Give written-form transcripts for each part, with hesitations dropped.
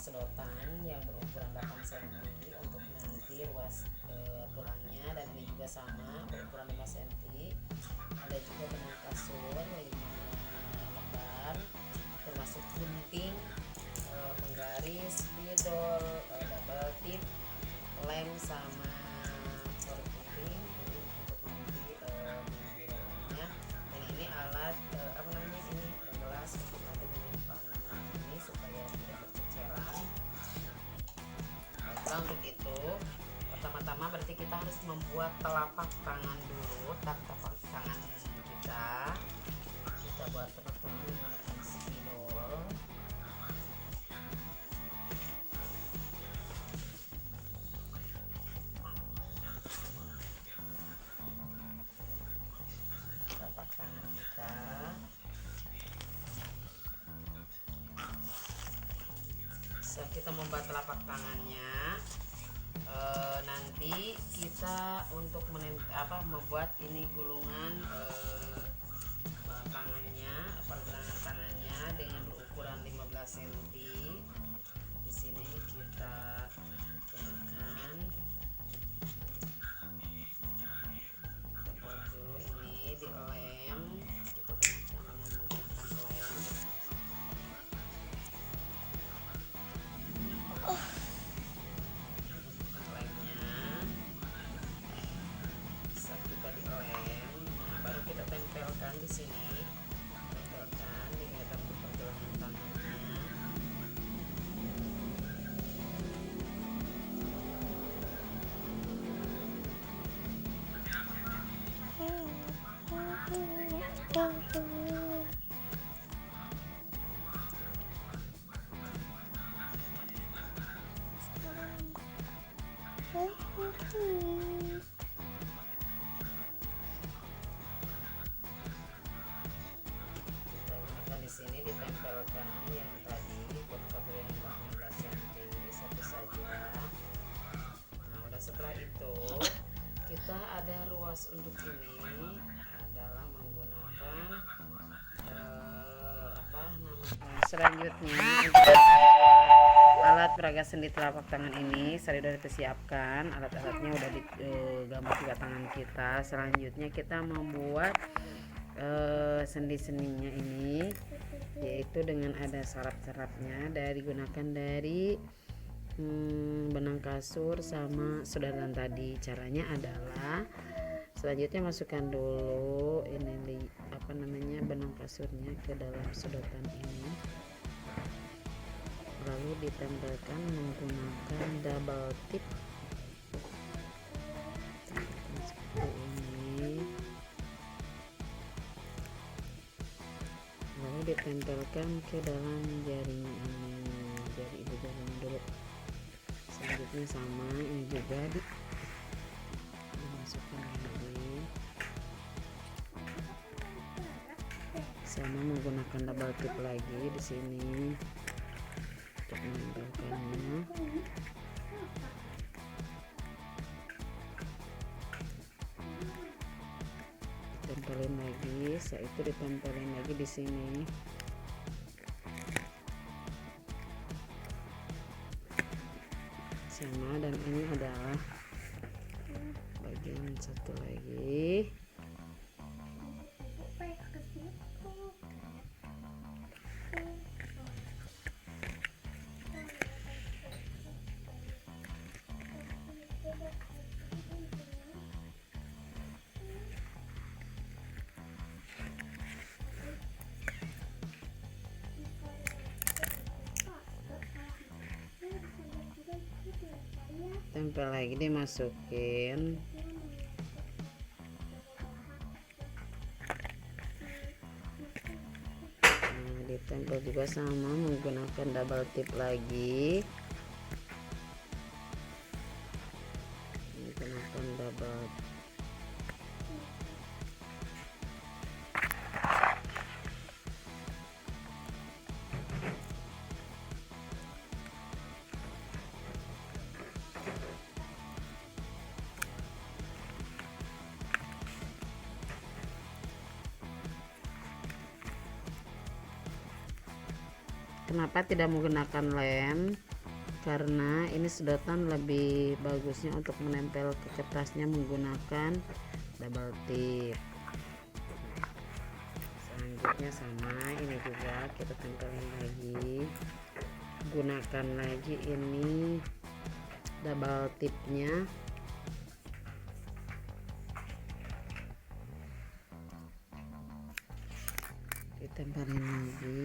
sedotan yang berukuran 8 cm untuk nanti ruas tulangnya, dan ini juga sama berukuran 5 cm. Ada juga benang kasur 5 lembar termasuk gunting, penggaris, spidol, double tip, lem sama korek putih ini untuk nanti menyimpannya. Dan ini alat ini gelas untuk nanti menyimpan ini supaya tidak berceceran. Maka untuk itu pertama-tama berarti kita harus membuat telapak tangan dulu. Telapak tangan kita buat telapak tangan menggunakan spidol. Telapak tangan kita saat kita membuat telapak tangannya, nanti kita untuk membuat ini gulungan pergelangan tangannya dengan berukuran 15 cm. Di sini kita gunakan, kita buat dulu ini di lem, kita gunakan dengan menggunakan lem. Tempelkan di sini, tempelkan di dalam pergelangan tangannya. Di sini ditempelkan yang tadi kontur yang 15 cm satu saja. Nah, udah setelah itu kita ada ruas untuk ini adalah menggunakan selanjutnya untuk alat peraga sendi telapak tangan ini saya sudah disiapkan, alat-alatnya udah digambar juga tangan kita. Selanjutnya kita membuat sendi-sendinya ini, yaitu dengan ada sarap-sarapnya digunakan dari benang kasur sama sedotan tadi. Caranya adalah selanjutnya masukkan dulu ini benang kasurnya ke dalam sedotan ini, lalu ditempelkan menggunakan double tip seperti ini, lalu ditempelkan ke dalam jarinya ini, jari ibu jarinya dulu. Selanjutnya sama ini juga dimasukkan lagi, sama menggunakan double tip lagi di sini untuk menempelkannya. Ditempelin lagi, setelah itu ditempelin lagi di sini. Sama, dan ini adalah bagian satu lagi. Tempel lagi, dimasukin. Nah, ditempel juga sama menggunakan double tip lagi, menggunakan double Kenapa tidak menggunakan lem? karena ini sedotan lebih bagusnya untuk menempel ke kertasnya menggunakan double tip. Selanjutnya sama ini juga kita tempelin lagi, gunakan lagi ini double tipnya. Ditempelin lagi,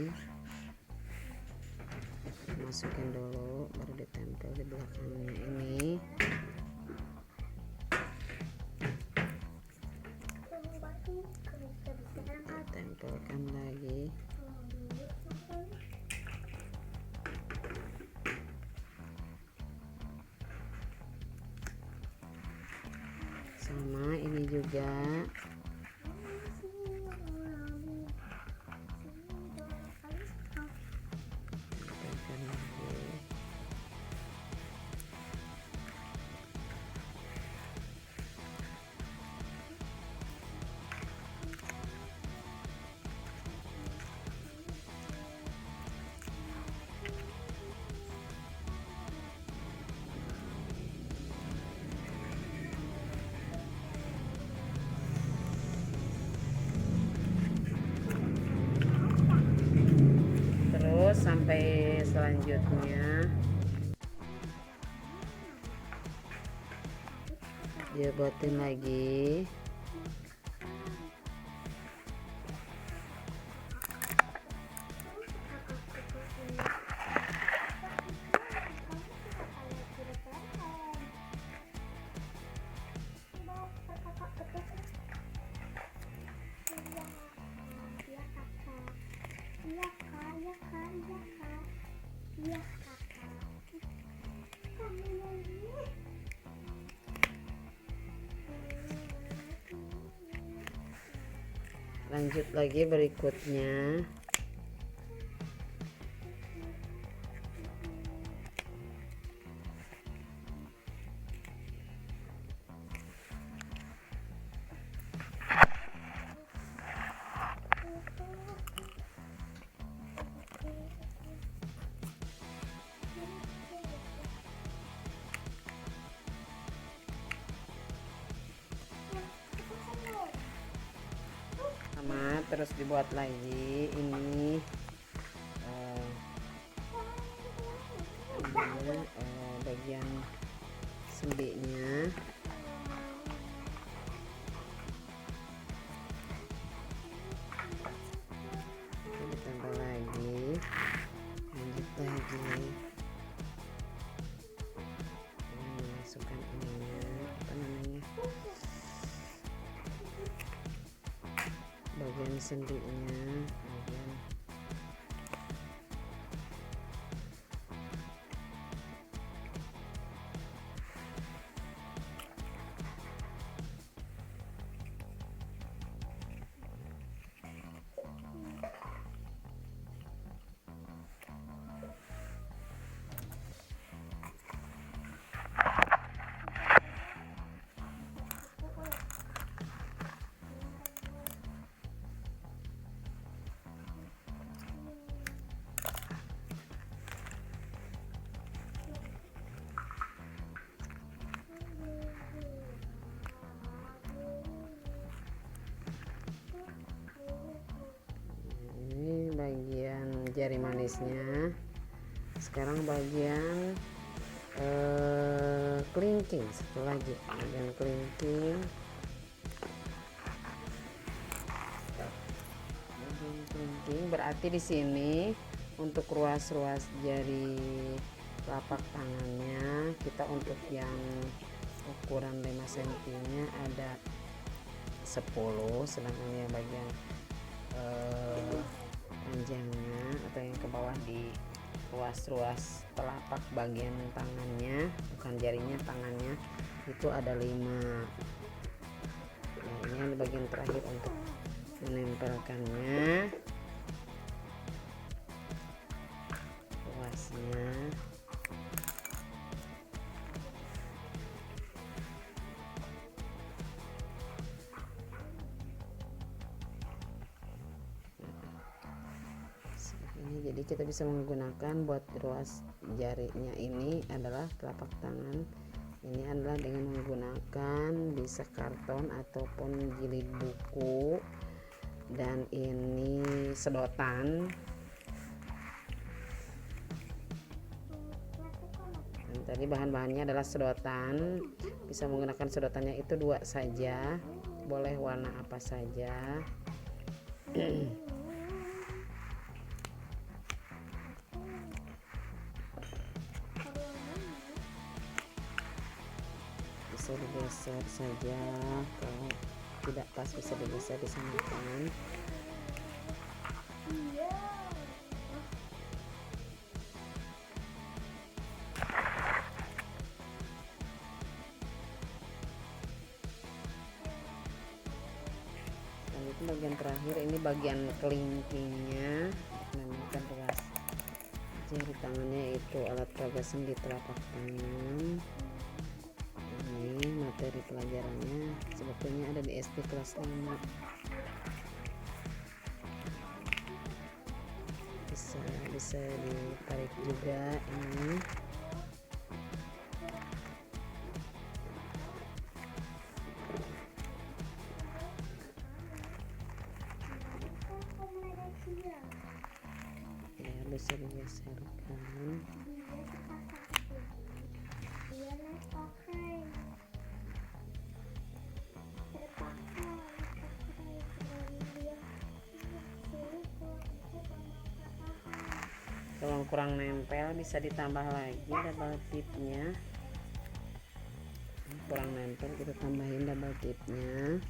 masukin dulu baru ditempel di belakangnya ini. Ditempelkan lagi. Sama ini juga. Tempelkan lagi. Sampai selanjutnya dia buatin lagi. Lanjut lagi berikutnya. Sama terus dibuat lagi ini bagian sendinya. Ditambah lagi, lanjut lagi. Ini masukkan ininya, apa namanya, bagian sendinya, bagian bagian jari manisnya. Sekarang bagian kelingking, satu lagi bagian kelingking. Berarti di sini untuk ruas-ruas jari telapak tangannya kita untuk yang ukuran 5 cm nya ada 10, sedangkan yang bagian panjangnya atau yang ke bawah di ruas-ruas telapak bagian tangannya, bukan jarinya, tangannya itu ada 5. Nah, ini ada bagian terakhir untuk menempelkannya, ruasnya. ini. Jadi kita bisa menggunakan buat ruas jarinya ini adalah telapak tangan. Ini adalah dengan menggunakan bisa karton ataupun jilid buku, dan ini sedotan. Dan tadi bahan-bahannya adalah sedotan. Bisa menggunakan sedotannya itu 2 saja, boleh warna apa saja. Bisa digeser saja, kalau tidak pas bisa digeser, disamakan. Dan itu bagian terakhir, ini bagian kelingkingnya, menggunakan ruas jari tangannya itu alat peraga sendi telapak tangan. Ini materi pelajarannya sebetulnya ada di SD kelas 5. Bisa ditarik juga ini. Ya, bisa digeserkan. Kalau kurang nempel bisa ditambah lagi double tipnya. Kurang nempel kita tambahin double tipnya.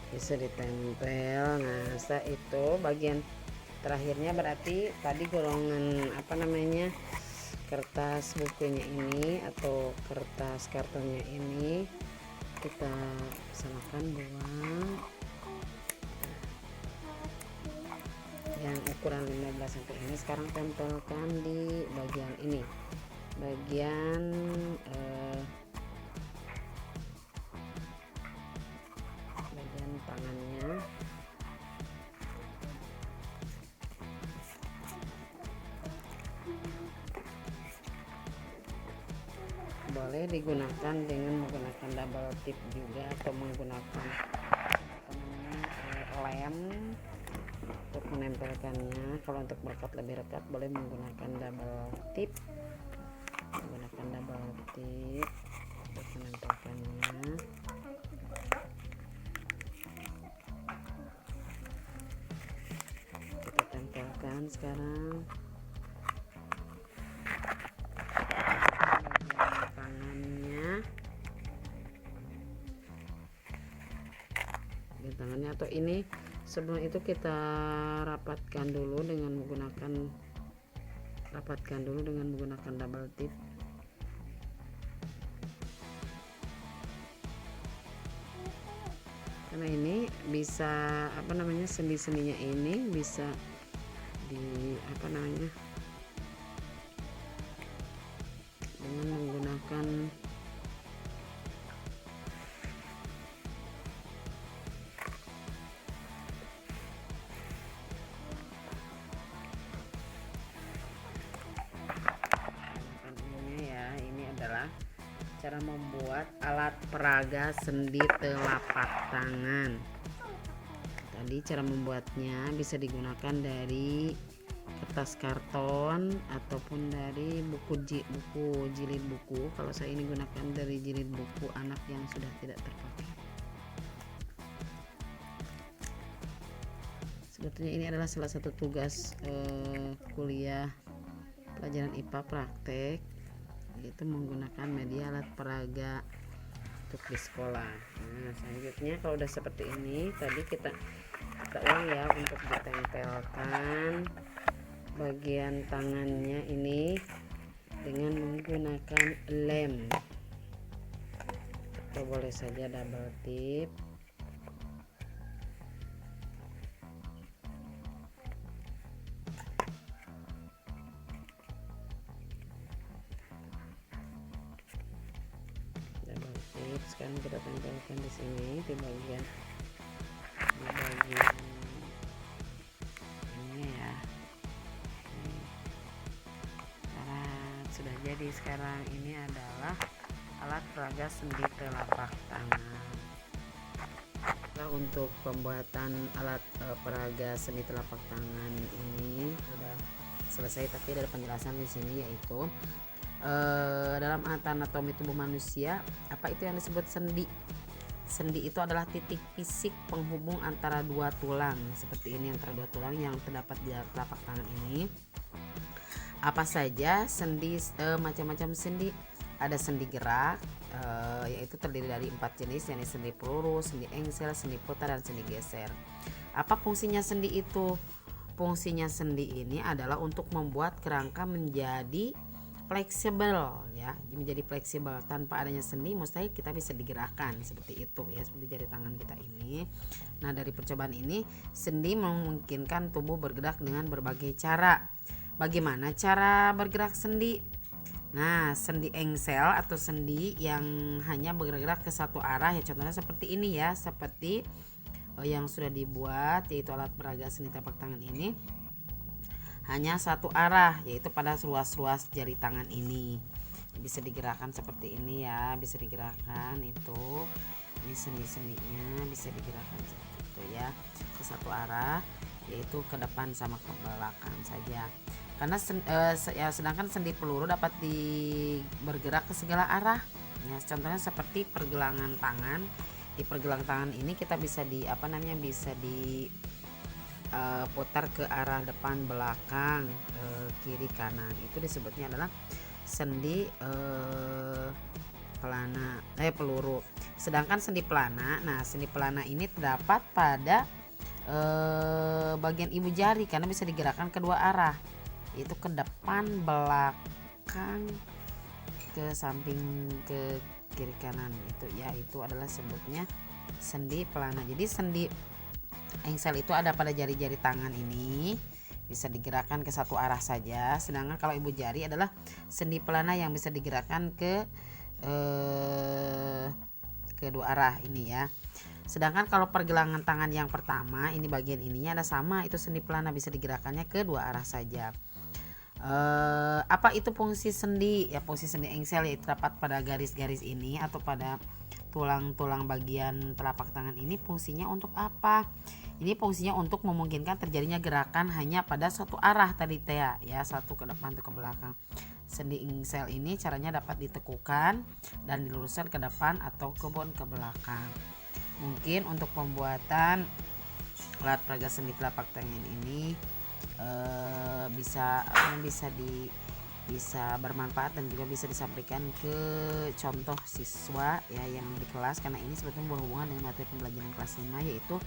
Bisa ditempel. Nah, setelah itu bagian terakhirnya berarti tadi golongan kertas bukunya ini atau kertas kartonnya ini kita samakan, buang. Yang ukuran 15 cm ini sekarang tempelkan di bagian ini, bagian tangannya. Boleh digunakan dengan menggunakan double tip juga, atau menggunakan lem untuk menempelkannya. Kalau untuk melekat lebih rekat boleh menggunakan double tip untuk menempelkannya. Kita tempelkan sekarang bagian tangannya. Tangannya atau ini, sebelum itu kita rapatkan dulu dengan menggunakan double tip. Karena ini bisa sendi-sendinya ini bisa dengan menggunakan cara membuat alat peraga sendi telapak tangan. Tadi cara membuatnya bisa digunakan dari kertas karton ataupun dari buku jilid buku. Kalau saya ini gunakan dari jilid buku anak yang sudah tidak terpakai. Sebetulnya ini adalah salah satu tugas kuliah pelajaran IPA praktek, yaitu menggunakan media alat peraga untuk di sekolah. Nah, selanjutnya kalau udah seperti ini, tadi kita ulang ya untuk ditempelkan bagian tangannya ini dengan menggunakan lem, atau boleh saja double tip. akan kita tempelkan di sini di bagian ini ya. Sudah jadi. Sekarang ini adalah alat peraga sendi telapak tangan. Untuk pembuatan alat peraga sendi telapak tangan ini sudah selesai, tapi ada penjelasan di sini, yaitu dalam anatomi tubuh manusia, apa itu yang disebut sendi? Sendi itu adalah titik fisik penghubung antara dua tulang, seperti ini, antara dua tulang yang terdapat di telapak tangan ini. Apa saja sendi? Macam-macam sendi. Ada sendi gerak, yaitu terdiri dari 4 jenis, yakni sendi peluru, sendi engsel, sendi putar, dan sendi geser. Apa fungsinya sendi itu? Fungsinya sendi ini adalah untuk membuat kerangka menjadi fleksibel, ya, menjadi fleksibel. Tanpa adanya sendi mustahil kita bisa digerakkan seperti itu, ya, seperti jari tangan kita ini. Nah, dari percobaan ini, sendi memungkinkan tubuh bergerak dengan berbagai cara. Bagaimana cara bergerak sendi? Nah, sendi engsel atau sendi yang hanya bergerak ke satu arah, ya, contohnya seperti ini, ya, seperti yang sudah dibuat, yaitu alat peraga sendi telapak tangan ini hanya satu arah, yaitu pada ruas-ruas jari tangan ini. Bisa digerakkan seperti ini, ya, bisa digerakkan itu. Ini sendi-sendinya bisa digerakkan seperti itu, ya, ke satu arah, yaitu ke depan sama ke belakang saja. Karena sedangkan sendi peluru dapat bergerak ke segala arah, ya, contohnya seperti pergelangan tangan. Di pergelangan tangan ini kita bisa bisa putar ke arah depan, belakang, kiri, kanan. Itu disebutnya adalah sendi peluru. Sedangkan sendi pelana, nah, sendi pelana ini terdapat pada bagian ibu jari karena bisa digerakkan kedua arah, yaitu ke depan, belakang, ke samping, ke kiri, kanan. Itu adalah sebutnya sendi pelana. Jadi sendi engsel itu ada pada jari-jari tangan ini, bisa digerakkan ke satu arah saja. Sedangkan kalau ibu jari adalah sendi pelana yang bisa digerakkan ke kedua arah ini, ya. Sedangkan kalau pergelangan tangan yang pertama, ini bagian ininya ada sama, itu sendi pelana, bisa digerakkannya ke dua arah saja. Apa itu fungsi sendi? Ya, fungsi sendi engsel yaitu terdapat pada garis-garis ini atau pada tulang-tulang bagian telapak tangan ini. Fungsinya untuk apa? Ini fungsinya untuk memungkinkan terjadinya gerakan hanya pada satu arah tadi, ya, satu ke depan atau ke belakang. Sendi engsel ini caranya dapat ditekukan dan diluruskan ke depan atau ke belakang. Mungkin untuk pembuatan alat peraga sendi telapak tangan ini bisa bermanfaat dan juga bisa disampaikan ke contoh siswa, ya, yang di kelas, karena ini sebetulnya berhubungan dengan materi pembelajaran kelas 5, yaitu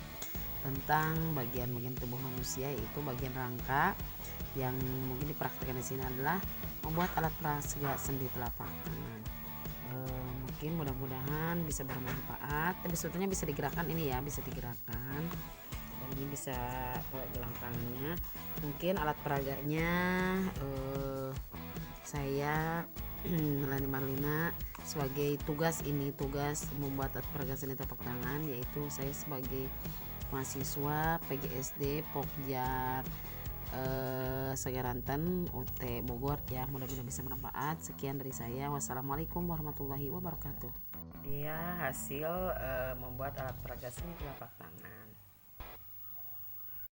tentang bagian-bagian tubuh manusia, yaitu bagian rangka. Yang mungkin dipraktikkan di sini adalah membuat alat peraga sendi telapak tangan. Mungkin mudah-mudahan bisa bermanfaat. Tapi sebetulnya bisa digerakkan ini, ya, bisa digerakkan. Ini bisa gelang tangannya. Mungkin alat peraganya saya Lani Marlina sebagai tugas membuat alat peraga sendi telapak tangan, yaitu saya sebagai mahasiswa PGSD Pokjar Segaranten UT Bogor, ya, mudah-mudahan bisa bermanfaat. Sekian dari saya, wassalamualaikum warahmatullahi wabarakatuh. Hasil membuat alat peraga sendi telapak tangan.